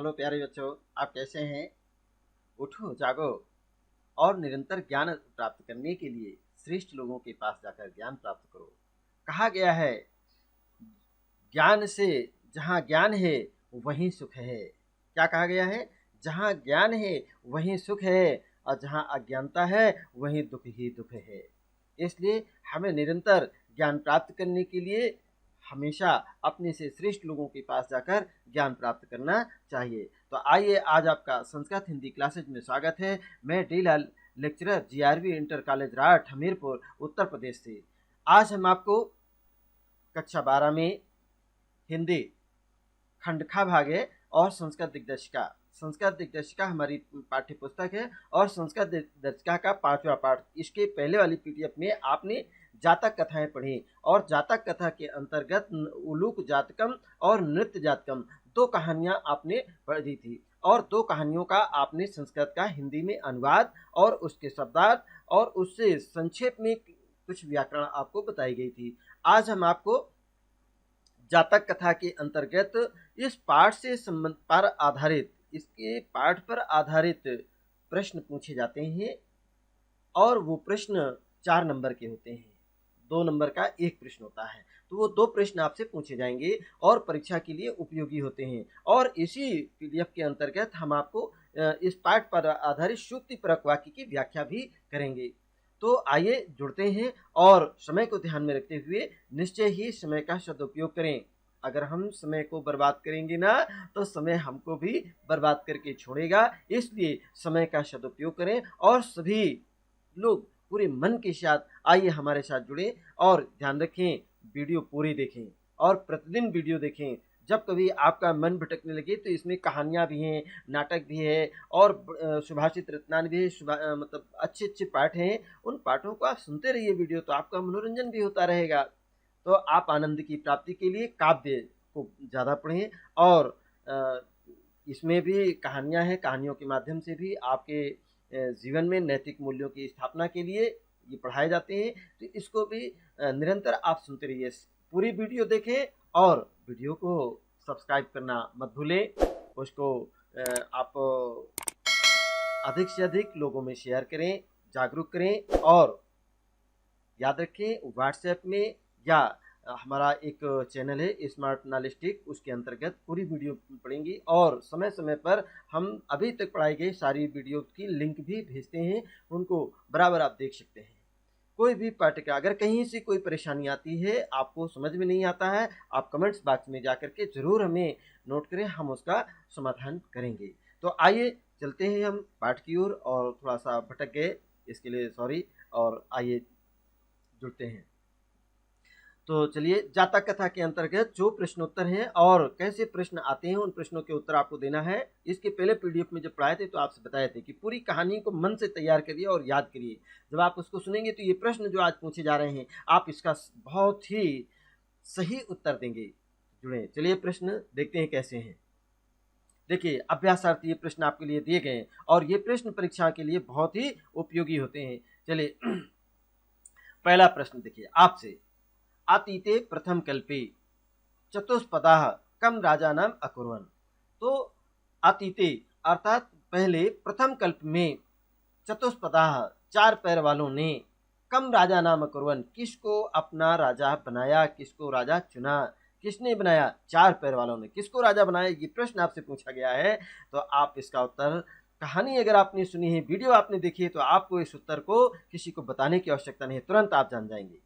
Hello प्यारे बच्चों, आप कैसे हैं? उठो जागो और निरंतर ज्ञान प्राप्त करने के लिए श्रेष्ठ लोगों के पास जाकर ज्ञान प्राप्त करो। कहा गया है, ज्ञान से जहाँ ज्ञान है वहीं सुख है। क्या कहा गया है? जहाँ ज्ञान है वहीं सुख है और जहाँ अज्ञानता है वहीं दुख ही दुख है। इसलिए हमें निरंतर ज्ञान प्राप्त करने के लिए हमेशा अपने से श्रेष्ठ लोगों के पास जाकर ज्ञान प्राप्त करना चाहिए। तो आइए, आज आपका संस्कृत हिंदी क्लासेज में स्वागत है। मैं D Lal, lecturer, GRV inter college Rath, Hamirpur, Uttar Pradesh से। आज हम आपको कक्षा 12 में हिंदी खंड खा भाग है और संस्कृत दिग्दर्शिका हमारी पाठ्य पुस्तक है और संस्कृत दिग्दर्शिका का 5वां पाठ। इसके पहले वाली पीडीएफ में आपने जातक कथाएं पढ़ी और जातक कथा के अंतर्गत उलूक जातकम और नृत्य जातकम 2 कहानियां आपने पढ़ी थी और 2 कहानियों का आपने संस्कृत का हिंदी में अनुवाद और उसके शब्दार्थ और उससे संक्षेप में कुछ व्याकरण आपको बताई गई थी। आज हम आपको जातक कथा के अंतर्गत इस पाठ से संबंध पर आधारित, इसके पाठ पर आधारित प्रश्न पूछे जाते हैं और वो प्रश्न 4 नंबर के होते हैं। 2 नंबर का एक प्रश्न होता है, तो वो 2 प्रश्न आपसे पूछे जाएंगे और परीक्षा के लिए उपयोगी होते हैं। और इसी पीडीएफ के अंतर्गत हम आपको इस पाठ पर आधारित सूक्तिपरक वाक्य की व्याख्या भी करेंगे। तो आइए जुड़ते हैं और समय को ध्यान में रखते हुए निश्चय ही समय का सदुपयोग करें। अगर हम समय को बर्बाद करेंगे ना तो समय हमको भी बर्बाद करके छोड़ेगा। इसलिए समय का सदुपयोग करें और सभी लोग पूरे मन के साथ आइए हमारे साथ जुड़े और ध्यान रखें, वीडियो पूरी देखें और प्रतिदिन वीडियो देखें। जब कभी आपका मन भटकने लगे तो इसमें कहानियाँ भी हैं, नाटक भी है और सुभाषित रत्नान भी है, मतलब अच्छे अच्छे पाठ हैं। उन पाठों को आप सुनते रहिए, वीडियो तो आपका मनोरंजन भी होता रहेगा। तो आप आनंद की प्राप्ति के लिए काव्य को ज़्यादा पढ़ें और इसमें भी कहानियाँ हैं, कहानियों के माध्यम से भी आपके जीवन में नैतिक मूल्यों की स्थापना के लिए ये पढ़ाए जाते हैं। तो इसको भी निरंतर आप सुनते रहिए, पूरी वीडियो देखें और वीडियो को सब्सक्राइब करना मत भूलें। उसको आप अधिक से अधिक लोगों में शेयर करें, जागरूक करें और याद रखें, व्हाट्सएप में या हमारा एक चैनल है स्मार्ट नॉलेजिस्टिक, उसके अंतर्गत पूरी वीडियो पढ़ेंगी और समय समय पर हम अभी तक पढ़ाई गई सारी वीडियो की लिंक भी भेजते हैं, उनको बराबर आप देख सकते हैं। कोई भी पाठ का अगर कहीं से कोई परेशानी आती है, आपको समझ में नहीं आता है, आप कमेंट्स बॉक्स में जाकर के ज़रूर हमें नोट करें, हम उसका समाधान करेंगे। तो आइए चलते हैं हम पाठ की ओर, और थोड़ा सा भटक गए इसके लिए सॉरी, और आइए जुड़ते हैं। तो चलिए, जातक कथा के अंतर्गत जो प्रश्नोत्तर हैं और कैसे प्रश्न आते हैं उन प्रश्नों के उत्तर आपको देना है। इसके पहले पीडीएफ में जब पढ़ाए थे तो आपसे बताए थे कि पूरी कहानी को मन से तैयार करिए और याद करिए। जब आप उसको सुनेंगे तो ये प्रश्न जो आज पूछे जा रहे हैं आप इसका बहुत ही सही उत्तर देंगे। जुड़े, चलिए प्रश्न देखते हैं कैसे हैं। देखिए, अभ्यासार्थ ये प्रश्न आपके लिए दिए गए हैं और ये प्रश्न परीक्षा के लिए बहुत ही उपयोगी होते हैं। चलिए पहला प्रश्न देखिए आपसे, अतीते प्रथम कल्पे चतुष्पदाः कम राजानाम अकुर्वन्। तो अतीते अर्थात पहले प्रथम कल्प में चतुष्पदाः 4 पैर वालों ने कम राजा नाम अकुर्वन् किसको अपना राजा बनाया, किसको राजा चुना। किसने बनाया? 4 पैर वालों ने। किसको राजा बनाया, ये प्रश्न आपसे पूछा गया है। तो आप इसका उत्तर, कहानी अगर आपने सुनी है, वीडियो आपने देखी है, तो आपको इस उत्तर को किसी को बताने की आवश्यकता नहीं है, तुरंत आप जान जाएंगे।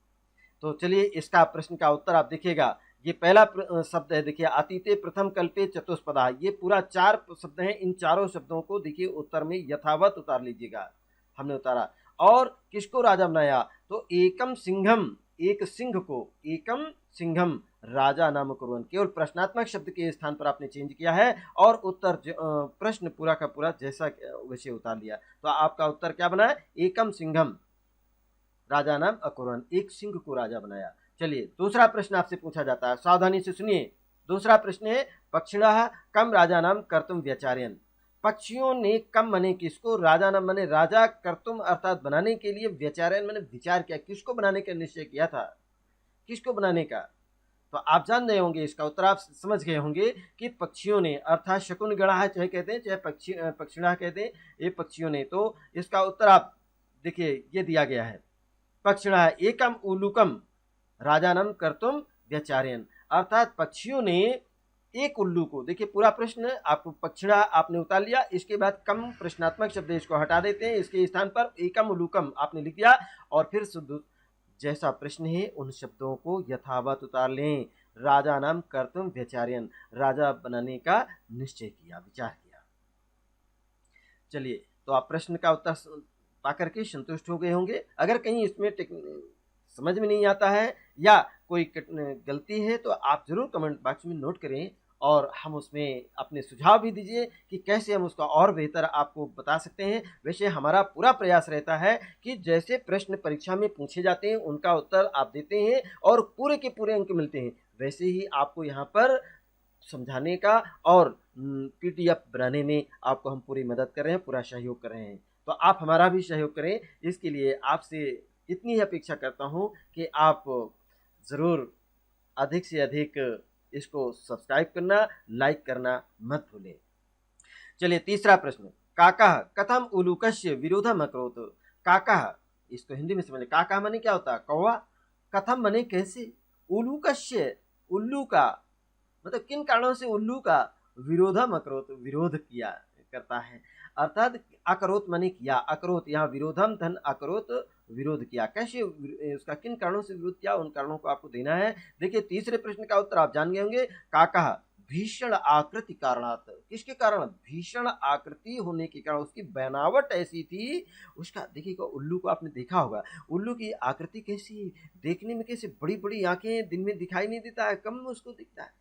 तो चलिए इसका प्रश्न का उत्तर आप देखिएगा। ये पहला शब्द है, देखिए अतीते प्रथम कल्पे चतुष्पदा, ये पूरा 4 शब्द हैं। इन चारों शब्दों को देखिए उत्तर में यथावत उतार लीजिएगा। हमने उतारा। और किसको राजा बनाया? तो एकम सिंघम, एक सिंह को, एकम सिंघम राजा नाम कुर्वन्, केवल प्रश्नात्मक शब्द के स्थान पर आपने चेंज किया है और उत्तर प्रश्न पूरा का पूरा जैसा वैसे उतार लिया। तो आपका उत्तर क्या बना है? एकम सिंघम राजा नाम अकुर्वन्, एक सिंह को राजा बनाया। चलिए दूसरा प्रश्न आपसे पूछा जाता है, सावधानी से सुनिए। दूसरा प्रश्न है, पक्षिणः कम राजा नाम कर्तुम व्यचारयन्। पक्षियों ने कम मने किसको राजा नाम मने राजा, कर्तुम अर्थात बनाने के लिए, व्यचारयन् मने विचार किया, किसको बनाने का निश्चय किया था, किसको बनाने का। तो आप जान गए होंगे, इसका उत्तर आप समझ गए होंगे कि पक्षियों ने, अर्थात शकुन गणा चाहे कहते हैं चाहे पक्षिणा कहते हैं, ये पक्षियों ने। तो इसका उत्तर आप देखिए ये दिया गया है, पक्षिणा एकम उल्लूकम राजानम कर्तुम व्यचार्यन, अर्थात पक्षियों ने एक उल्लू को, देखिए पूरा प्रश्न आपको पक्षिणा आपने उतार लिया, इसके बाद कम प्रश्नात्मक शब्द इसको हटा देते हैं, इसके स्थान पर एकम उल्लूकम आपने लिख दिया और फिर शुद्ध जैसा प्रश्न है उन शब्दों को यथावत उतार लें। राजा नाम कर्तुम व्यचार्यन, राजा बनाने का निश्चय किया, विचार किया। चलिए, तो आप प्रश्न का उत्तर पाकर के संतुष्ट हो गए होंगे। अगर कहीं इसमें समझ में नहीं आता है या कोई गलती है तो आप जरूर कमेंट बॉक्स में नोट करें और हम उसमें अपने सुझाव भी दीजिए कि कैसे हम उसका और बेहतर आपको बता सकते हैं। वैसे हमारा पूरा प्रयास रहता है कि जैसे प्रश्न परीक्षा में पूछे जाते हैं उनका उत्तर आप देते हैं और पूरे के पूरे अंक मिलते हैं, वैसे ही आपको यहाँ पर समझाने का और PDF बनाने में आपको हम पूरी मदद कर रहे हैं, पूरा सहयोग कर रहे हैं। तो आप हमारा भी सहयोग करें, इसके लिए आपसे इतनी ही अपेक्षा करता हूँ कि आप ज़रूर अधिक से अधिक इसको सब्सक्राइब करना, लाइक करना मत भूलें। चलिए, तीसरा प्रश्न, काका कथम उलूकस्य विरोधम अकरोत। काका, इसको हिंदी में समझिए, काका माने क्या होता है, कौवा, कथम माने कैसे, उलूकस्य उल्लू का, मतलब किन कारणों से उल्लू का विरोधम अकरोत विरोध किया करता है, अर्थात अकरोत माने किया, अकरोत यहाँ विरोधम धन अकरोत विरोध किया, कैसे उसका किन कारणों से विरोध किया, उन कारणों को आपको देना है। देखिए तीसरे प्रश्न का उत्तर आप जान गए होंगे, काका भीषण आकृति कारणात, किसके कारण, भीषण आकृति होने के कारण, उसकी बनावट ऐसी थी, उसका देखिएगा उल्लू को आपने देखा होगा, उल्लू की आकृति कैसी, देखने में कैसे बड़ी बड़ी आंखें, दिन में दिखाई नहीं देता है, कम उसको दिखता है,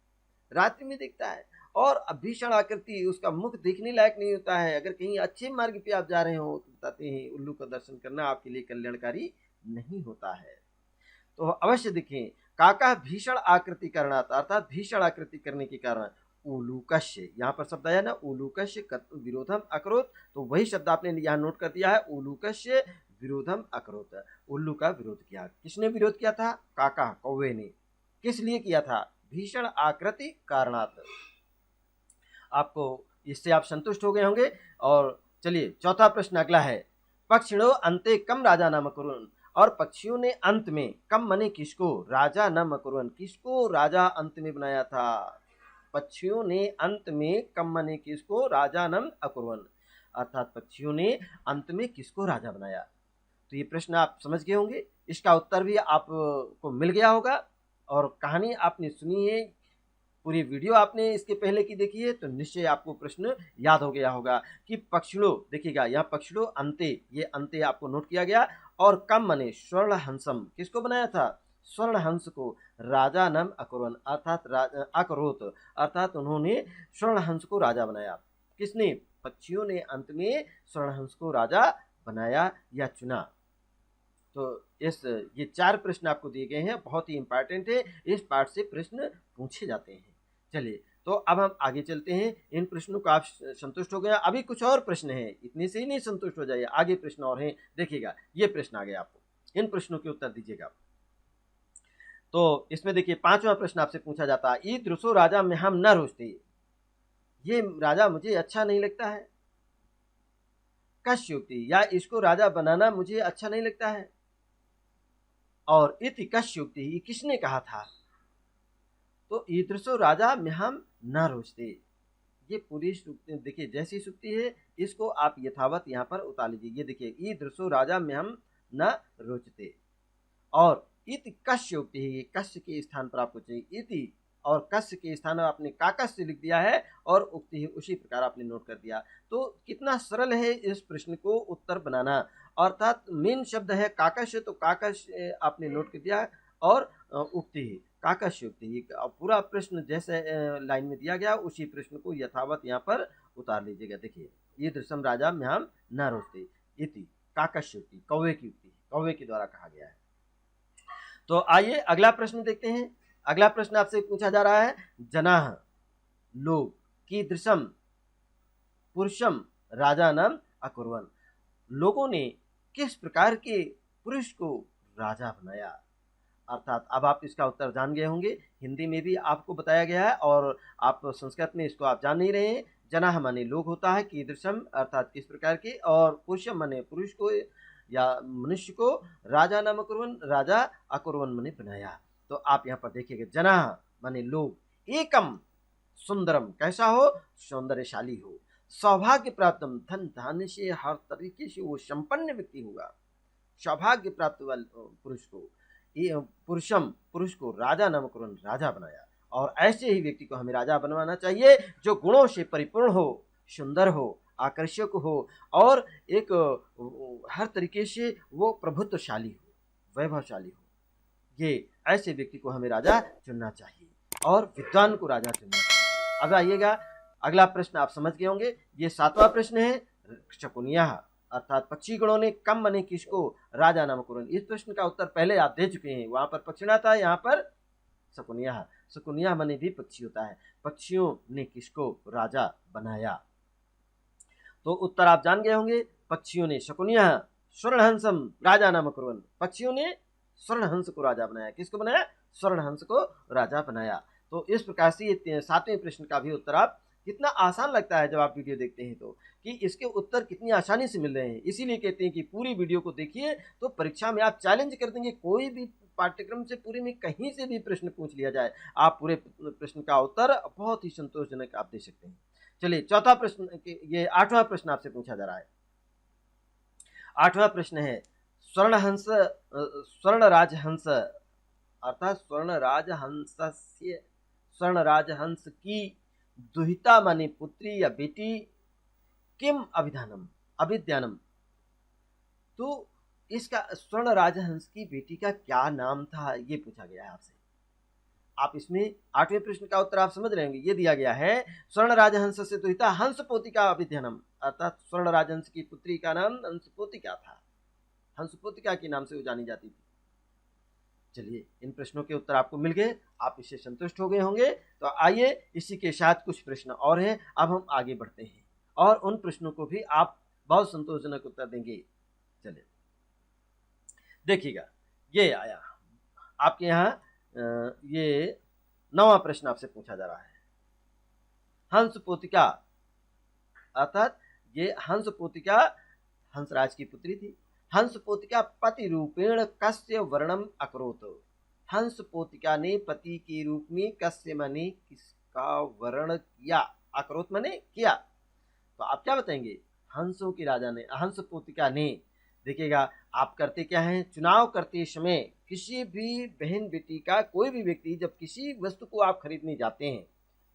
रात्रि में दिखता है, और भीषण आकृति, उसका मुख देखने लायक नहीं होता है। अगर कहीं अच्छे मार्ग पे आप जा रहे हो तो बताते हैं उल्लू का दर्शन करना आपके लिए कल्याणकारी नहीं होता है। तो अवश्य देखें, काका भीषण आकृति करणात, अर्थात भीषण आकृति करने के कारण उलूकस्य, यहाँ पर शब्द आया ना उलूकस्य विरोधम अकरोत, तो वही शब्द आपने यहाँ नोट कर दिया है, उलूकस्य विरोधम अकरोत, उल्लू का विरोध किया। किसने विरोध किया था, काका कौवे ने, किस लिए किया था, भीषण आकृति कारणात। आपको इससे आप संतुष्ट हो गए होंगे। और चलिए चौथा प्रश्न अगला है, पक्षिणो अंते कम राजा नाम कुरुन, और पक्षियों ने अंत में, कम मने किसको, राजा नाम कुरुन, किसको राजा अंत में बनाया था, पक्षियों ने अंत में कम मने किसको राजा नाम अकुर्वन, अर्थात पक्षियों ने अंत में किसको राजा बनाया। तो ये प्रश्न आप समझ गए होंगे, इसका उत्तर भी आपको मिल गया होगा, और कहानी आपने सुनी है, पूरी वीडियो आपने इसके पहले की देखी है, तो निश्चय आपको प्रश्न याद हो गया होगा कि पक्षिणो, देखिएगा यहाँ पक्षिणो अंते, ये अंते आपको नोट किया गया, और कम मने स्वर्ण हंसम, किसको बनाया था, स्वर्ण हंस को राजा नाम अकुर्वन, अर्थात अकरोत, अर्थात उन्होंने स्वर्ण हंस को राजा बनाया। किसने, पक्षियों ने अंत में स्वर्ण हंस को राजा बनाया या चुना। तो ये 4 प्रश्न आपको दिए गए हैं, बहुत ही इंपॉर्टेंट है, इस पार्ट से प्रश्न पूछे जाते हैं। चलिए, तो अब हम आगे चलते हैं, इन प्रश्नों को आप संतुष्ट हो गए, अभी कुछ और प्रश्न हैं, इतने से ही नहीं संतुष्ट हो जाइए, आगे प्रश्न और हैं। देखिएगा ये प्रश्न आ गया, आपको इन प्रश्नों के उत्तर दीजिएगा। तो इसमें देखिए 5वां प्रश्न आपसे पूछा जाता है, ईदृशो राजा में हम न रोचते, ये राजा मुझे अच्छा नहीं लगता है, कश्युक्ति, या इसको राजा बनाना मुझे अच्छा नहीं लगता है, और इति कश्युक्ति, ये किसने कहा था, तो ईदृशो राजा में हम न रोचते, ये पूरी सूक्ति देखिए जैसी सूक्ति है, इसको आप यथावत यहाँ पर उतार लीजिए। ये देखिए ईदृशो राजा में हम न रोचते, और इति कश्युक्ति, ये कश्य के स्थान पर आपको चाहिए, इति और कश्य के स्थान पर आपने काकस्य लिख दिया है, और उक्ति है उसी प्रकार आपने नोट कर दिया। तो कितना सरल है इस प्रश्न को उत्तर बनाना, अर्थात मेन शब्द है काकस्य, तो काकस्य आपने नोट कर दिया, और उक्ति है काकस्य उक्ति, पूरा प्रश्न जैसे लाइन में दिया गया उसी प्रश्न को यथावत यहाँ पर उतार लीजिएगा। देखिए ये दृश्यम राजा में हम न रोचते, इति काकस्य उक्ति, कौवे की उक्ति, कौवे के द्वारा कहा गया है। तो आइए अगला प्रश्न देखते हैं। अगला प्रश्न आपसे पूछा जा रहा है, जनाह लोग कीदृशम पुरुषम राजानम अकुर्वन, लोगों ने किस प्रकार के पुरुष को राजा बनाया, अर्थात अब आप इसका उत्तर जान गए होंगे। हिंदी में भी आपको बताया गया है और आप संस्कृत में इसको आप जान नहीं रहे हैं। जनाः माने लोग होता है, कीदृशम अर्थात किस प्रकार के, और पुरुषम माने पुरुष को या मनुष्य को, राजा नाम अकुर्वन् राजा अकुर्वन् माने बनाया। तो आप यहाँ पर देखिएगा जनाः माने लोग, एकम सुंदरम कैसा हो, सौंदर्यशाली हो, सौभाग्य प्राप्तम धन धान्य से हर तरीके से वो संपन्न व्यक्ति होगा, सौभाग्य प्राप्त वाले पुरुष को, ये पुरुषम पुरुष को राजा नाम कुरन राजा बनाया। और ऐसे ही व्यक्ति को हमें राजा बनवाना चाहिए जो गुणों से परिपूर्ण हो, सुंदर हो, आकर्षक हो और एक हर तरीके से वो प्रभुत्वशाली हो, वैभवशाली हो। ये ऐसे व्यक्ति को हमें राजा चुनना चाहिए और विद्वान को राजा चुनना चाहिए। अब आइएगा अगला प्रश्न, आप समझ गए होंगे। ये 7वां प्रश्न है, शकुनिया अर्थात पक्षी गणों ने कम मने किसको राजा नाम कुरन। इस प्रश्न का उत्तर पहले आप दे चुके हैं, वहां पर पक्षिणा था, यहाँ पर शकुनिया। शकुनिया मने भी पक्षी होता है, पक्षियों ने किसको राजा बनाया। तो उत्तर आप जान गए होंगे, पक्षियों ने शकुनिया स्वर्णहंसम राजा नाम कुरन, पक्षियों ने स्वर्णहंस को राजा बनाया। किसको बनाया, स्वर्णहंस को राजा बनाया। तो इस प्रकार से 7वें प्रश्न का भी उत्तर आप, कितना आसान लगता है जब आप वीडियो देखते हैं तो, कि इसके उत्तर कितनी आसानी से मिल रहे हैं। इसीलिए कहते हैं कि पूरी वीडियो को देखिए तो परीक्षा में आप चैलेंज कर देंगे। कोई भी पाठ्यक्रम से पूरे में कहीं से भी प्रश्न पूछ लिया जाए, आप पूरे प्रश्न का उत्तर बहुत ही संतोषजनक आप दे सकते हैं। चलिए चौथा प्रश्न, ये 8वां प्रश्न आपसे पूछा जा रहा है। 8वां प्रश्न है, स्वर्णहंस स्वर्णराजहंस अर्थात स्वर्णराजहंस की दुहिता माने पुत्री या बेटी, किम अभिधानम अभिद्यानम। तो इसका स्वर्ण राजहंस की बेटी का क्या नाम था, ये पूछा गया है आपसे। आप इसमें 8वें प्रश्न का उत्तर आप समझ रहे होंगे। ये दिया गया है, स्वर्ण राजहंस से दुहिता हंस पोतिका अभिद्यानम, अर्थात स्वर्ण राजहंस की पुत्री का नाम हंस पोतिका था, हंस पोतिका के नाम से वो जानी जाती थी। चलिए इन प्रश्नों के उत्तर आपको मिल गए, आप इससे संतुष्ट हो गए होंगे। तो आइए इसी के साथ कुछ प्रश्न और हैं, अब हम आगे बढ़ते हैं और उन प्रश्नों को भी आप बहुत संतोषजनक उत्तर देंगे। चलिए देखिएगा, ये आया आपके यहाँ, ये 9वां प्रश्न आपसे पूछा जा रहा है। हंस पोतिका अर्थात ये हंस पोतिका हंसराज की पुत्री थी। हंस पोतिका पति रूपेण कस्य वर्णम अकरोत, हंस पोतिका ने पति के रूप में कस्य माने किसका वर्ण किया, अकरोत माने किया। तो आप क्या बताएंगे, हंसों की राजा ने, हंस पोतिका ने। देखिएगा आप करते क्या हैं, चुनाव करते समय किसी भी बहन बेटी का कोई भी व्यक्ति जब किसी वस्तु को आप खरीदने जाते हैं,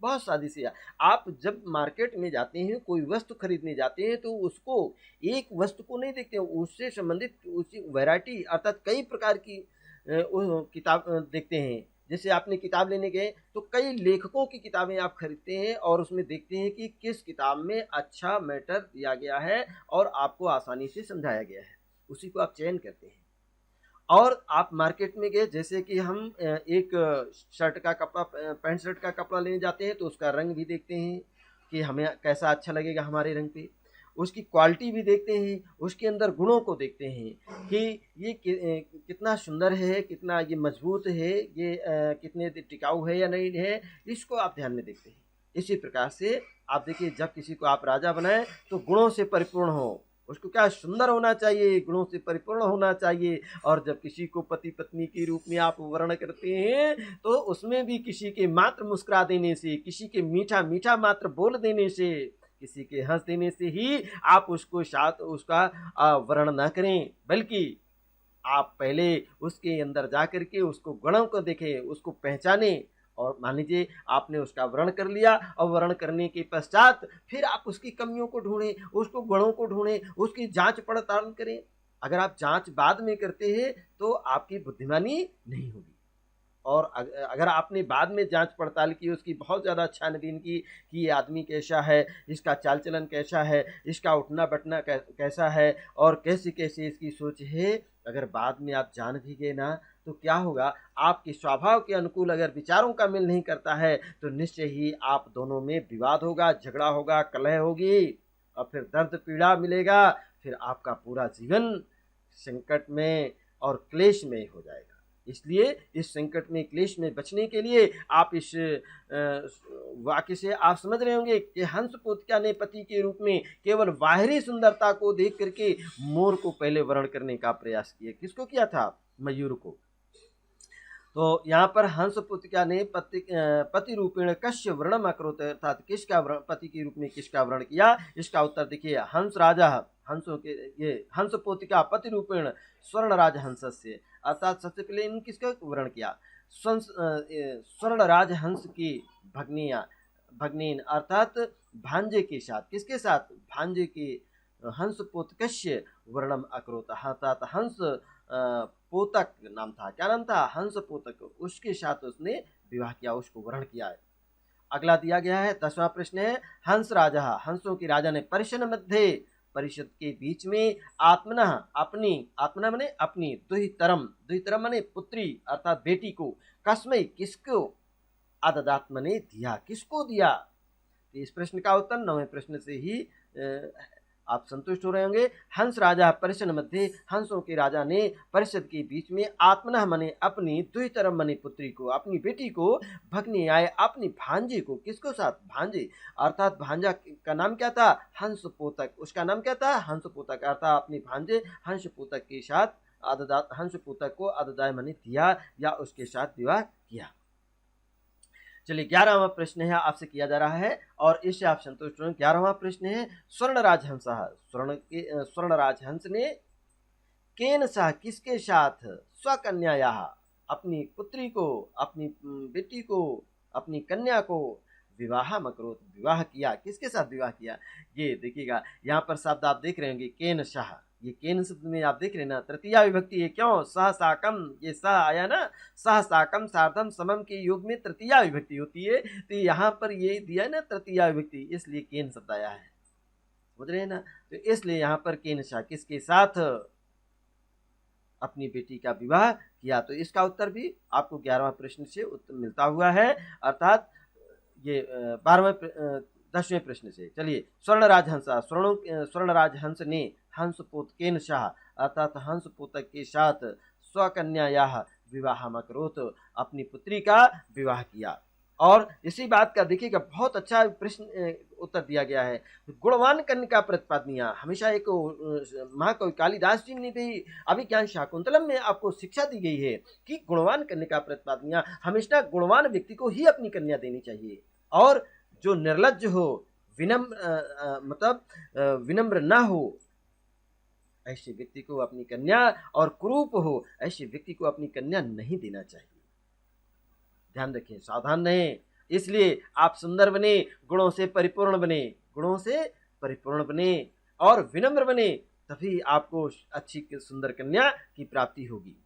बहुत सादी सी, आप जब मार्केट में जाते हैं कोई वस्तु खरीदने जाते हैं तो उसको एक वस्तु को नहीं देखते हैं, उससे संबंधित उसी वैरायटी अर्थात कई प्रकार की किताब देखते हैं। जैसे आपने किताब लेने गए तो कई लेखकों की किताबें आप खरीदते हैं और उसमें देखते हैं कि किस किताब में अच्छा मैटर दिया गया है और आपको आसानी से समझाया गया है, उसी को आप चयन करते हैं। और आप मार्केट में गए, जैसे कि हम एक शर्ट का कपड़ा, पैंट शर्ट का कपड़ा लेने जाते हैं तो उसका रंग भी देखते हैं कि हमें कैसा अच्छा लगेगा हमारे रंग पे, उसकी क्वालिटी भी देखते हैं, उसके अंदर गुणों को देखते हैं कि ये कितना सुंदर है, कितना ये मजबूत है, ये कितने टिकाऊ है या नहीं है, इसको आप ध्यान में देखते हैं। इसी प्रकार से आप देखिए, जब किसी को आप राजा बनाएं तो गुणों से परिपूर्ण हो, उसको क्या सुंदर होना चाहिए, गुणों से परिपूर्ण होना चाहिए। और जब किसी को पति पत्नी के रूप में आप वर्ण करते हैं तो उसमें भी किसी के मात्र मुस्कुरा देने से, किसी के मीठा मीठा मात्र बोल देने से, किसी के हंस देने से ही आप उसको उसका वर्ण न करें, बल्कि आप पहले उसके अंदर जा करके उसको गुणों को देखें, उसको पहचानें। और मान लीजिए आपने उसका वर्णन कर लिया और वर्णन करने के पश्चात फिर आप उसकी कमियों को ढूंढें, उसको गुणों को ढूंढें, उसकी जांच पड़ताल करें। अगर आप जांच बाद में करते हैं तो आपकी बुद्धिमानी नहीं होगी। और अगर आपने बाद में जांच पड़ताल की, उसकी बहुत ज़्यादा छानबीन की कि ये आदमी कैसा है, इसका चाल चलन कैसा है, इसका उठना बैठना कैसा है और कैसी कैसी इसकी सोच है, अगर बाद में आप जान भी गए ना तो क्या होगा, आपके स्वभाव के अनुकूल अगर विचारों का मेल नहीं करता है तो निश्चय ही आप दोनों में विवाद होगा, झगड़ा होगा, कलह होगी और फिर दर्द पीड़ा मिलेगा, फिर आपका पूरा जीवन संकट में और क्लेश में हो जाएगा। इसलिए इस संकट में, क्लेश में बचने के लिए आप इस वाक्य से आप समझ रहे होंगे कि हंस पोतिका ने पति के रूप में केवल बाहरी सुंदरता को देख करके मोर को पहले वर्ण करने का प्रयास किया। किसको किया था? मयूर को। तो यहाँ पर हंस पुत्रिका ने पति रूपेण कश्य वर्णम अकरोत, अर्थात किसका पति के रूप में किसका वर्ण किया? इसका उत्तर देखिए, हंस राजा, हंसों के ये हंस पोतिका पति रूपेण स्वर्ण राज हंस से, अर्थात सबसे पहले इन किसका वर्ण किया? स्वर्ण राज हंस की भगनीन अर्थात भांजे के साथ। किसके साथ? भांजे के हंस पोतकश्य वर्णम अकरोत, अर्थात हंस पोतक नाम था। क्या नाम था? हंस पोतक। उसके साथ उसने विवाह किया, उसको वर्ण किया है। अगला दिया गया है 10वां प्रश्न है, हंस राजा, हंसों की राजा ने परिषद मध्य, परिषद के बीच में आत्मना अपनी, आत्मना माने अपनी, दुहितरम, दुहितरम माने पुत्री अर्थात बेटी को, कस्मै किसको, अददात माने दिया, किसको दिया? तो इस प्रश्न का उत्तर 9वें प्रश्न से ही आप संतुष्ट हो रहे होंगे। हंस राजा परिषद मध्य, हंसों के राजा ने परिषद के बीच में आत्मना मने अपनी, द्वितरम मने पुत्री को, अपनी बेटी को, भगनी आए अपनी भांजे को। किसको साथ? भांजे अर्थात भांजा का नाम क्या था? हंस पोतक। उसका नाम क्या था? हंस पोतक, अर्थात अपनी भांजे हंस पोतक के साथ हंस पोतक को अददाय मने दिया या उसके साथ विवाह किया। चलिए 11वां प्रश्न है आपसे किया जा रहा है और इससे आप संतुष्ट हो। 11वां प्रश्न है, स्वर्ण राजहंस, स्वर्ण राजहंस ने केन सह किसके साथ, स्वकन्या अपनी पुत्री को, अपनी बेटी को, अपनी कन्या को विवाह मकरोत, विवाह किया। किसके साथ विवाह किया? ये देखिएगा यहाँ पर शब्द आप देख रहे होंगे केन सह, ये केन शब्द में आप देख रहे हैं ना, तृतीया विभक्ति है। क्यों? सह साकम, ये सह आया ना, सह साकम सार्धम समम के योग में तृतीया विभक्ति होती है, तो यहाँ पर ये दिया है ना तृतीया विभक्ति, इसलिए केन शब्द आया है। समझ रहे हैं ना? तो इसलिए यहाँ पर केन सह किसके साथ अपनी बेटी का विवाह किया। तो इसका उत्तर भी आपको 11वां प्रश्न से उत्तर मिलता हुआ है, अर्थात ये 10वें प्रश्न से। चलिए, स्वर्ण राजहंस, स्वर्ण राजहंस ने हंस पोतकेन शाह अर्थात हंस पोतक के साथ स्वकन्या विवाह मकरोत, अपनी पुत्री का विवाह किया। और इसी बात का देखिएगा बहुत अच्छा प्रश्न उत्तर दिया गया है। गुणवान कन्या प्रतिपादनिया, हमेशा एक महाकवि कालिदास जी ने भी अभिज्ञान शाकुंतलम में आपको शिक्षा दी गई है कि गुणवान कन्या प्रतिपादनिया, हमेशा गुणवान व्यक्ति को ही अपनी कन्या देनी चाहिए, और जो निर्लज्ज हो, विनम्र ना हो, ऐसे व्यक्ति को अपनी कन्या, और कुरूप हो ऐसे व्यक्ति को अपनी कन्या नहीं देना चाहिए। ध्यान रखें, सावधान रहें। इसलिए आप सुंदर बने, गुणों से परिपूर्ण बने, गुणों से परिपूर्ण बने और विनम्र बने, तभी आपको अच्छी सुंदर कन्या की प्राप्ति होगी।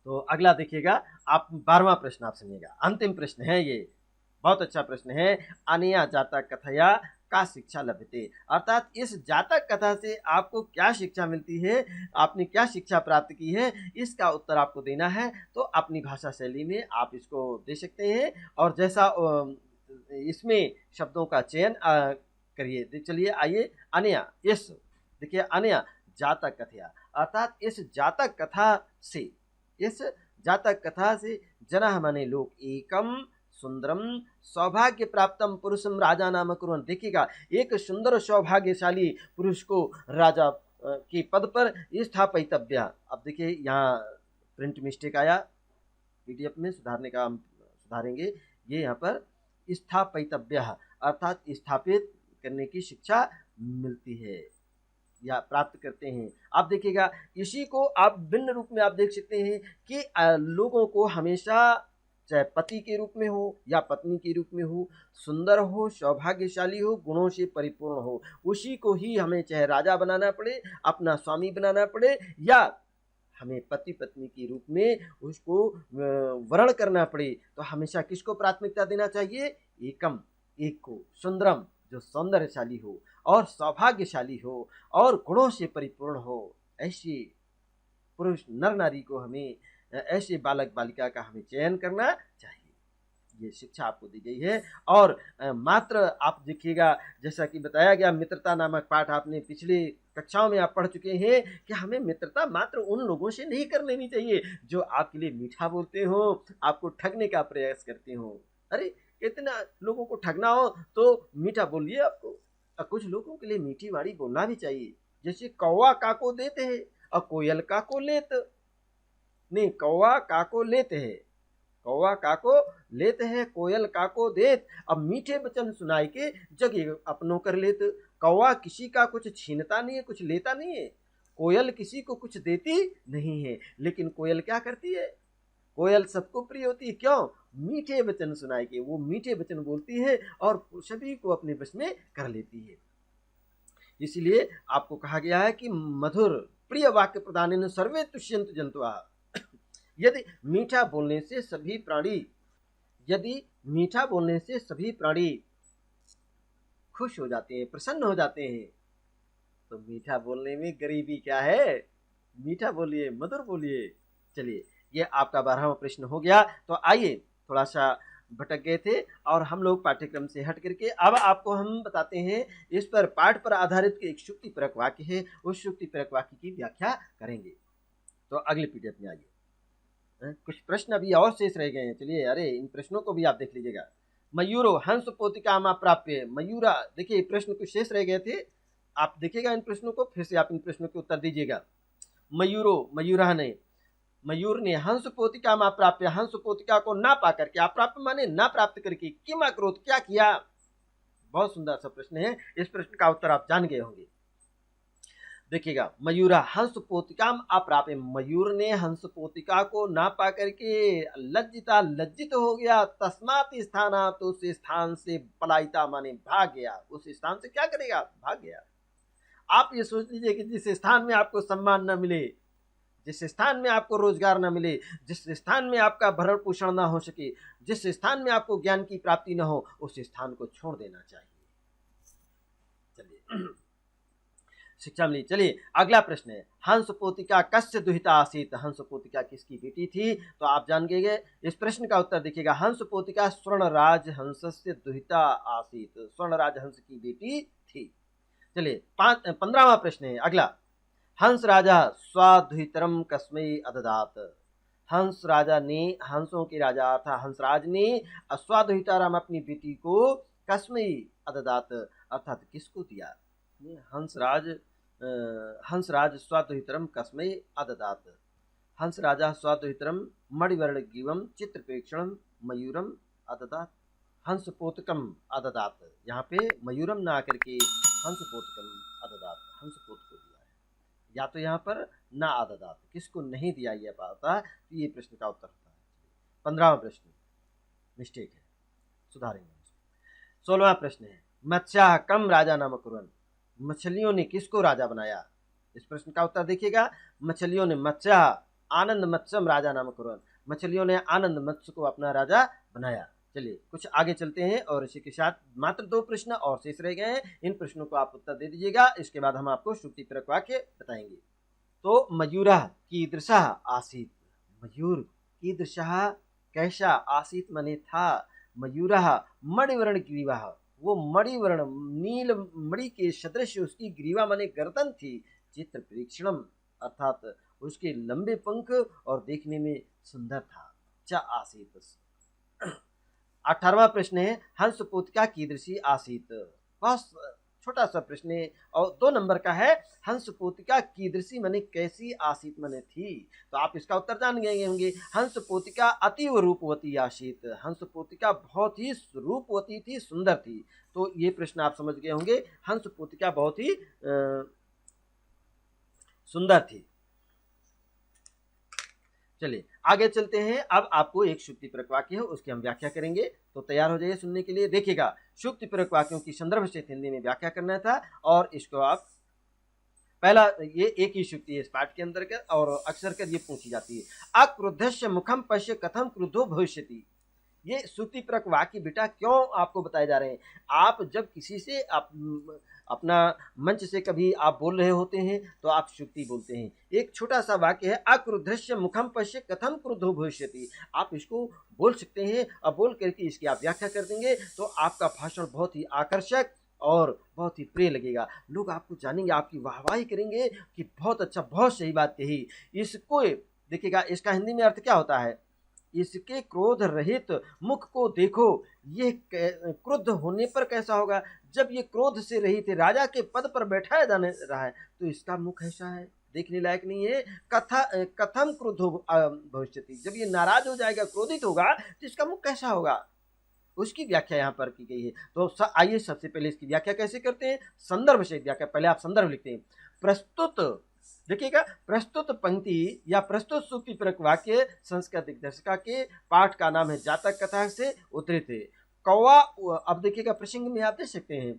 तो अगला देखिएगा आप 12वां प्रश्न आप सुनिएगा, अंतिम प्रश्न है ये, बहुत अच्छा प्रश्न है। अनया जातक कथया का शिक्षा लभते, अर्थात इस जातक कथा से आपको क्या शिक्षा मिलती है, आपने क्या शिक्षा प्राप्त की है, इसका उत्तर आपको देना है। तो अपनी भाषा शैली में आप इसको दे सकते हैं और जैसा इसमें शब्दों का चयन करिए। चलिए आइए, अनया, इस देखिए अनया जातक कथया, अर्थात इस जातक कथा से, इस जातक कथा से जना माने लोग एकम सुंदरम सौभाग्य प्राप्तम पुरुषम राजा नाम कुर्वन्। देखिएगा, एक सुंदर सौभाग्यशाली पुरुष को राजा के पद पर स्थापितव्य। अब देखिए यहाँ प्रिंट मिस्टेक आया, पीडीएफ में सुधारने का हम सुधारेंगे। ये यहाँ पर स्थापितव्य अर्थात स्थापित करने की शिक्षा मिलती है या प्राप्त करते हैं। आप देखिएगा, इसी को आप भिन्न रूप में आप देख सकते हैं कि लोगों को हमेशा, चाहे पति के रूप में हो या पत्नी के रूप में हो, सुंदर हो, सौभाग्यशाली हो, गुणों से परिपूर्ण हो, उसी को ही हमें चाहे राजा बनाना पड़े, अपना स्वामी बनाना पड़े, या हमें पति पत्नी के रूप में उसको वर्ण करना पड़े, तो हमेशा किसको प्राथमिकता देना चाहिए? एकम, एक को, सुंदरम, जो सौंदर्यशाली हो और सौभाग्यशाली हो और गुणों से परिपूर्ण हो, ऐसे पुरुष नर नारी को हमें, ऐसे बालक बालिका का हमें चयन करना चाहिए। ये शिक्षा आपको दी गई है। और मात्र आप देखिएगा, जैसा कि बताया गया, मित्रता नामक पाठ आपने पिछले कक्षाओं में आप पढ़ चुके हैं कि हमें मित्रता मात्र उन लोगों से नहीं कर लेनी चाहिए जो आपके लिए मीठा बोलते हो, आपको ठगने का प्रयास करते हो। अरे कितना लोगों को ठगना हो तो मीठा बोलिए आपको, और कुछ लोगों के लिए मीठी वाणी बोलना भी चाहिए। जैसे कौवा काको देते हैं और कोयल काको लेत, नहीं कौवा काको लेते हैं, कौवा काको लेते हैं, कोयल काको देत, अब मीठे वचन सुनाई के जगह अपनों कर लेत। कौवा किसी का कुछ छीनता नहीं है, कुछ लेता नहीं है, कोयल किसी को कुछ देती नहीं है, लेकिन कोयल क्या करती है, कोयल सबको प्रिय होती है। क्यों? मीठे वचन सुनाई के वो मीठे वचन बोलती है और सभी को अपने वश में कर लेती है। इसलिए आपको कहा गया है कि मधुर प्रिय वाक्य प्रदानेन सर्वे तुष्यन्त जन्तवः। यदि मीठा बोलने से सभी प्राणी, यदि मीठा बोलने से सभी प्राणी खुश हो जाते हैं, प्रसन्न हो जाते हैं, तो मीठा बोलने में गरीबी क्या है? मीठा बोलिए, मधुर बोलिए। चलिए, ये आपका 12वां प्रश्न हो गया। तो आइए, थोड़ा सा भटक गए थे और हम लोग पाठ्यक्रम से हट करके अब आपको हम बताते हैं, इस पर पाठ पर आधारित एक शुक्ति परक वाक्य है, उस शुक्ति परक वाक्य की व्याख्या करेंगे। तो अगले पीडीएफ में आइए। कुछ प्रश्न अभी और शेष रह गए हैं। चलिए, अरे इन प्रश्नों को भी आप देख लीजिएगा। मयूरो हंस पोतिकामा प्राप्य, मयूरा, देखिए प्रश्न कुछ शेष रह गए थे, आप देखिएगा इन प्रश्नों को, फिर से आप इन प्रश्नों के उत्तर दीजिएगा। मयूरो, मयूरा ने, मयूर ने हंस पोतिका मा प्राप्य, हंस पोतिका को ना पा करके, अप्राप्य माने ना प्राप्त करके, किमा क्रोध, क्या किया? बहुत सुंदर सा प्रश्न है, इस प्रश्न का उत्तर आप जान गए होंगे। देखिएगा, मयूरा हंस पोतिकाम अप्राप्य, मयूर ने हंस पोतिका को ना पा करके लज्जिता, लज्जित हो गया, तस्मात स्थाना, तो उस स्थान से पलायिता माने भाग गया, उस स्थान से क्या करेगा? भाग गया। आप ये सोच लीजिए कि जिस स्थान में आपको सम्मान न मिले, जिस स्थान में आपको रोजगार न मिले, जिस स्थान में आपका भरण पोषण न हो सके, जिस स्थान में आपको ज्ञान की प्राप्ति न हो, उस स्थान को छोड़ देना चाहिए। चलिए, शिक्षा मिली। चलिए, अगला प्रश्न है, हंस पोतिका कस्य दुहिता आसीत, हंस पोतिका किसकी बेटी थी? तो आप जान गए। इस प्रश्न का उत्तर देखिएगा, हंस पोतिका स्वर्णराज हंसस्य दुहिता आसीत, स्वर्णराज हंस की बेटी थी। चलिए, 15वां प्रश्न है अगला, हंस राजा स्वाद्वितरम कस्मै अददात, हंस राजा ने, हंसों के राजा अर्थात हंसराज ने स्वाद्विताराम अपनी बेटी को कस्मै अददात अर्थात किसको दिया? हंसराज स्वाद्वितरम कस्मै अददात, हंस राजा स्वाद्वितरम मणिवर्ण ग्रीवम चित्रप्रेक्षणम मयूरम अददात, हंस पोतकम अददात, यहाँ पे मयूरम ना आकर के हंस पोतकम अददात, हंस पोत को दिया है, या तो यहाँ पर ना अददात, किसको नहीं दिया यह पाता, तो ये प्रश्न का उत्तर होता है। 15वां प्रश्न मिस्टेक है, सुधारेंगे। 16वां प्रश्न है, मत्स्या कम राजा नाम कुरन, मछलियों ने किसको राजा बनाया? इस प्रश्न का उत्तर देखिएगा, मछलियों ने, मत्स्या आनंद मत्स्यम राजा नाम कुरन, मछलियों ने आनंद मत्स्य को अपना राजा बनाया। चलिए, कुछ आगे चलते हैं और इसी के साथ मात्र 2 प्रश्न और शेष रह गए हैं, इन प्रश्नों को आप उत्तर दे दीजिएगा, इसके बाद हम आपको श्रुति परक वाक्य बताएंगे। तो मयूरा कीदृशः आसीत्, मयूर कीदृशः कैसा, आसीत् माने था, मयूरः मणिवर्ण ग्रीवः, वो मणिवर्ण नील मणि के सदृश उसकी ग्रीवा माने गर्दन थी, चित्र प्रेक्षणम अर्थात उसके लंबे पंख और देखने में सुंदर था, च आसीत। 18वां प्रश्न है, हंस पोतिका कीदृशी आसीत, बहुत छोटा सा प्रश्न है और 2 नंबर का है, हंस पोतिका कीदृशी माने कैसी, आसीत माने थी। तो आप इसका उत्तर जान गए होंगे, हंस पोतिका अतीव रूपवती आसीत, हंस पोतिका बहुत ही रूपवती थी, सुंदर थी। तो ये प्रश्न आप समझ गए होंगे, हंस पोतिका बहुत ही सुंदर थी। चलिए, आगे चलते हैं। अब आपको एक शुक्ति परक वाक्य है, उसकी हम व्याख्या करेंगे, तो तैयार हो जाइए सुनने के लिए। देखिएगा, शुक्ति परक वाक्यों की संदर्भ से हिंदी में व्याख्या करना था और इसको आप पहला, ये एक ही शुक्ति है इस पाठ के अंतर्गत और अक्सर कर ये पूछी जाती है, अक्रुद्धस्य मुखम पश्य कथम क्रुद्धो भविष्यति। ये शुक्ति परक वाक्य बेटा क्यों आपको बताए जा रहे हैं? आप जब किसी से अपना मंच से कभी आप बोल रहे होते हैं तो आप शुक्ति बोलते हैं। एक छोटा सा वाक्य है, अक्रुद्धस्य मुखम पश्य कथम क्रुद्धो भविष्यति, आप इसको बोल सकते हैं और बोल करके इसकी आप व्याख्या कर देंगे तो आपका भाषण बहुत ही आकर्षक और बहुत ही प्रिय लगेगा। लोग आपको जानेंगे, आपकी वाहवाही करेंगे कि बहुत अच्छा, बहुत सही बात कही। इसको देखिएगा, इसका हिंदी में अर्थ क्या होता है? इसके क्रोध रहित मुख को देखो, ये क्रुद्ध होने पर कैसा होगा? जब ये क्रोध से रहित है, राजा के पद पर बैठाया जाने रहा है, तो इसका मुख ऐसा है, देखने लायक नहीं है। कथम क्रुद्धो भविष्यति, जब ये नाराज हो जाएगा, क्रोधित होगा, तो इसका मुख कैसा होगा? उसकी व्याख्या यहाँ पर की गई है। तो आइए सबसे पहले इसकी व्याख्या कैसे करते हैं, संदर्भ से व्याख्या। पहले आप संदर्भ लिखते हैं। प्रस्तुत, देखिएगा, प्रस्तुत पंक्ति या प्रस्तुत सूक्ति परक वाक्य संस्कृत दिग्दर्शिका के पाठ का नाम है, जातक कथा से उद्धृत है। कौवा, अब देखिएगा प्रसंग में आप देख सकते हैं,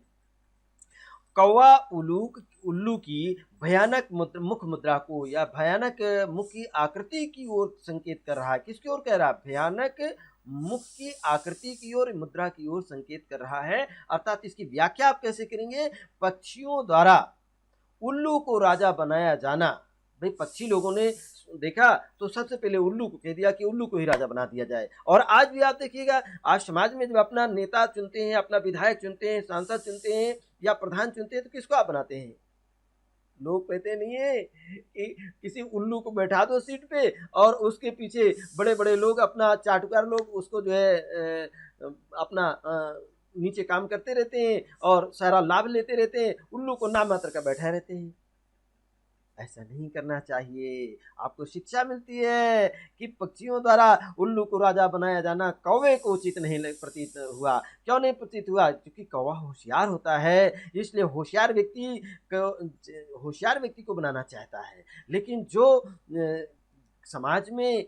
कौवा उल्लू की भयानक मुख मुद्रा को या भयानक मुख की आकृति की ओर संकेत कर रहा है। किसकी ओर कह रहा है? भयानक मुख की आकृति की ओर, मुद्रा की ओर संकेत कर रहा है। अर्थात इसकी व्याख्या आप कैसे करेंगे? पक्षियों द्वारा उल्लू को राजा बनाया जाना। भाई पक्षी लोगों ने देखा तो सबसे पहले उल्लू को कह दिया कि उल्लू को ही राजा बना दिया जाए। और आज भी आप देखिएगा, आज समाज में जब अपना नेता चुनते हैं, अपना विधायक चुनते हैं, सांसद चुनते हैं या प्रधान चुनते हैं, तो किसको आप बनाते हैं? लोग कहते नहीं है कि किसी उल्लू को बैठा दो सीट पे और उसके पीछे बड़े बड़े लोग, अपना चाटुकार लोग उसको जो है अपना नीचे काम करते रहते हैं और सारा लाभ लेते रहते हैं, उल्लू को नाम मात्र का बैठा रहते हैं। ऐसा नहीं करना चाहिए। आपको शिक्षा मिलती है कि पक्षियों द्वारा उल्लू को राजा बनाया जाना कौवे को उचित नहीं प्रतीत हुआ। क्यों नहीं प्रतीत हुआ? क्योंकि कौवा होशियार होता है, इसलिए होशियार व्यक्ति को बनाना चाहता है। लेकिन जो समाज में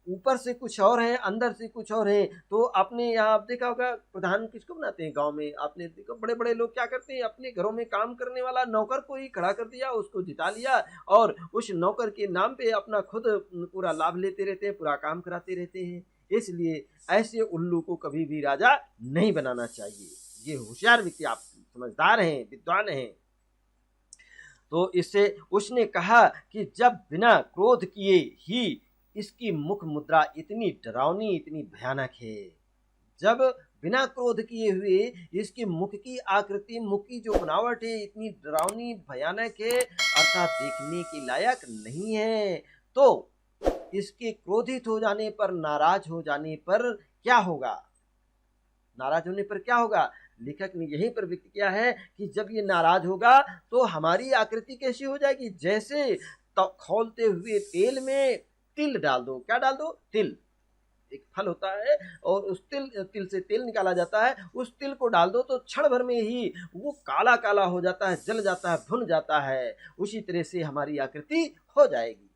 ऊपर से कुछ और है, अंदर से कुछ और है, तो आपने यहाँ आप देखा होगा, प्रधान किसको बनाते हैं गांव में? आपने देखा बड़े बड़े लोग क्या करते हैं, अपने घरों में काम करने वाला नौकर को ही खड़ा कर दिया, उसको जिता लिया और उस नौकर के नाम पे अपना खुद पूरा लाभ लेते रहते हैं, पूरा काम कराते रहते हैं। इसलिए ऐसे उल्लू को कभी भी राजा नहीं बनाना चाहिए। ये होशियार व्यक्ति, आप समझदार हैं, विद्वान हैं। तो इससे उसने कहा कि जब बिना क्रोध किए ही इसकी मुख मुद्रा इतनी डरावनी, इतनी भयानक है, जब बिना क्रोध किए हुए इसके मुख की आकृति, मुख की जो बनावट है, इतनी डरावनी भयानक है, अर्थात देखने के लायक नहीं है, तो इसके क्रोधित हो जाने पर, नाराज हो जाने पर क्या होगा? नाराज होने पर क्या होगा? लेखक ने यहीं पर व्यक्त किया है कि जब ये नाराज होगा तो हमारी आकृति कैसी हो जाएगी? जैसे खौलते हुए तेल में तिल डाल दो। क्या डाल दो? तिल। एक फल होता है और उस तिल से तेल निकाला जाता है, उस तिल को डाल दो तो क्षण भर में ही वो काला काला हो जाता है, जल जाता है, भुन जाता है। उसी तरह से हमारी आकृति हो जाएगी।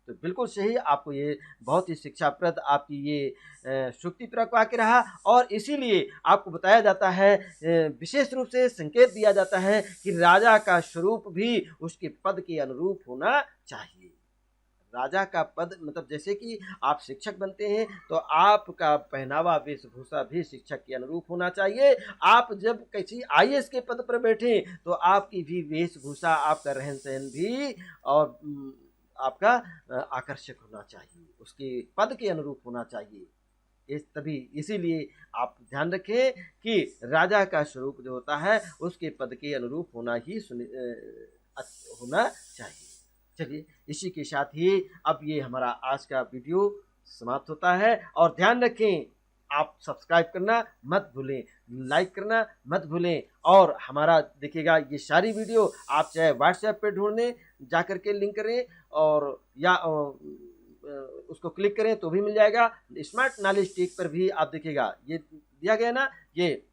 तो बिल्कुल सही, आपको ये बहुत ही शिक्षाप्रद आपकी ये शुक्तिपूर्वक वाक्य रहा। और इसीलिए आपको बताया जाता है, विशेष रूप से संकेत दिया जाता है कि राजा का स्वरूप भी उसके पद के अनुरूप होना चाहिए। राजा का पद मतलब जैसे कि आप शिक्षक बनते हैं तो आपका पहनावा, वेशभूषा भी शिक्षक के अनुरूप होना चाहिए। आप जब किसी आईएएस के पद पर बैठे तो आपकी भी वेशभूषा, आपका रहन सहन भी और आपका आकर्षक होना चाहिए, उसके पद के अनुरूप होना चाहिए। तभी इसीलिए आप ध्यान रखें कि राजा का स्वरूप जो होता है उसके पद के अनुरूप होना ही होना चाहिए। चलिए, इसी के साथ ही अब ये हमारा आज का वीडियो समाप्त होता है। और ध्यान रखें, आप सब्सक्राइब करना मत भूलें, लाइक करना मत भूलें। और हमारा देखिएगा ये सारी वीडियो आप चाहे व्हाट्सएप पे ढूंढने जाकर के लिंक करें और या उसको क्लिक करें तो भी मिल जाएगा। स्मार्ट नॉलेज टेक पर भी आप देखिएगा, ये दिया गया ना, ये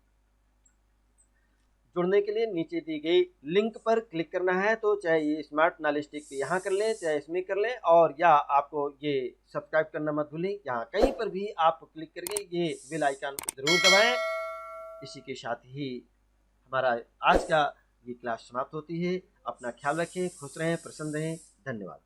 जुड़ने के लिए नीचे दी गई लिंक पर क्लिक करना है। तो चाहे ये स्मार्ट नॉलेज टेक पे यहाँ कर लें, चाहे इसमें कर लें, और या आपको ये सब्सक्राइब करना मत भूलें, यहाँ कहीं पर भी आप क्लिक करके ये बेल आइकन जरूर दबाएं। इसी के साथ ही हमारा आज का ये क्लास समाप्त होती है। अपना ख्याल रखें, खुश रहें, प्रसन्न रहें। धन्यवाद।